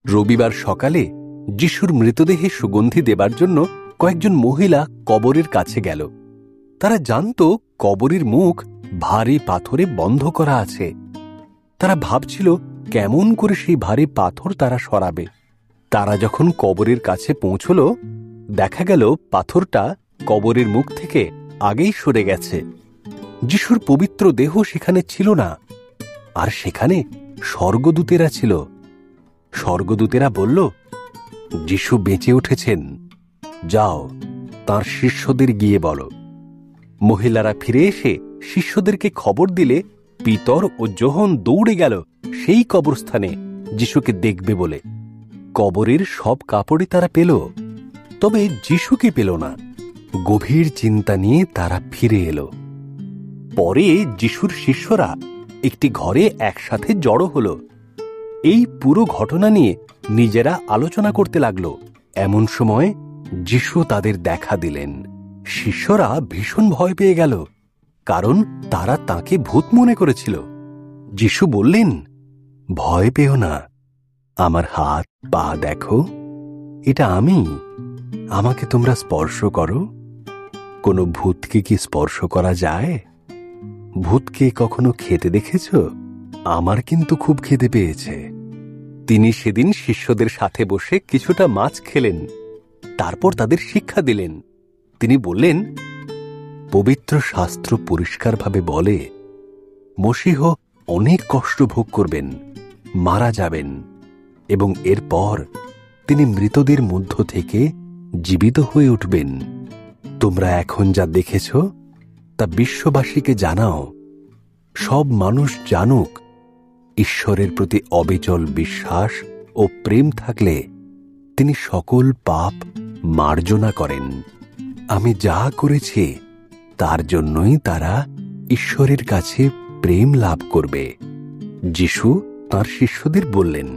রবিবার সকালে যিশুর মৃতদেহে সুগন্ধি দেবার জন্য কয়েকজন মহিলা কবরের কাছে গেল। তারা জানত কবরের মুখ ভারী পাথরে বন্ধ করা আছে। তারা ভাবছিল কেমন করে সেই ভারী পাথর তারা সরাবে। তারা যখন কবরের কাছে পৌঁছল, দেখা গেল পাথরটা কবরের মুখ থেকে আগেই সরে গেছে। যিশুর পবিত্র দেহ সেখানে ছিল না, আর সেখানে স্বর্গদূতেরা ছিল। স্বর্গদূতেরা বলল, যিশু বেঁচে উঠেছেন, যাও তাঁর শিষ্যদের গিয়ে বলো। মহিলারা ফিরে এসে শিষ্যদেরকে খবর দিলে পিতর ও যোহন দৌড়ে গেল সেই কবরস্থানে যিশুকে দেখবে বলে। কবরের সব কাপড়ই তারা পেল, তবে যিশুকে পেল না। গভীর চিন্তা নিয়ে তারা ফিরে এলো। পরে যিশুর শিষ্যরা একটি ঘরে একসাথে জড়ো হলো। এই পুরো ঘটনা নিয়ে নিজেরা আলোচনা করতে লাগলো। এমন সময় যিশু তাদের দেখা দিলেন। শিষ্যরা ভীষণ ভয় পেয়ে গেল, কারণ তারা তাকে ভূত মনে করেছিল। যিশু বললেন, ভয় পেও না, আমার হাত পা দেখো, এটা আমি। আমাকে তোমরা স্পর্শ করো। কোনো ভূতকে কি স্পর্শ করা যায়? ভূতকে কখনো খেতে দেখেছ? আমার কিন্তু খুব খিদে পেয়েছে। তিনি সেদিন শিষ্যদের সাথে বসে কিছুটা মাছ খেলেন। তারপর তাদের শিক্ষা দিলেন। তিনি বললেন, পবিত্র শাস্ত্র পরিষ্কারভাবে বলে, মসীহ অনেক কষ্ট ভোগ করবেন, মারা যাবেন, এবং এরপর তিনি মৃতদের মধ্য থেকে জীবিত হয়ে উঠবেন। তোমরা এখন যা দেখেছ তা বিশ্ববাসীকে জানাও। সব মানুষ জানুক, ঈশ্বরের প্রতি অবিচল বিশ্বাস ও প্রেম থাকলে তিনি সকল পাপ মার্জনা করেন। আমি যা করেছি তার জন্যই তারা ঈশ্বরের কাছে প্রেম লাভ করবে। যিশু তাঁর শিষ্যদের বললেন,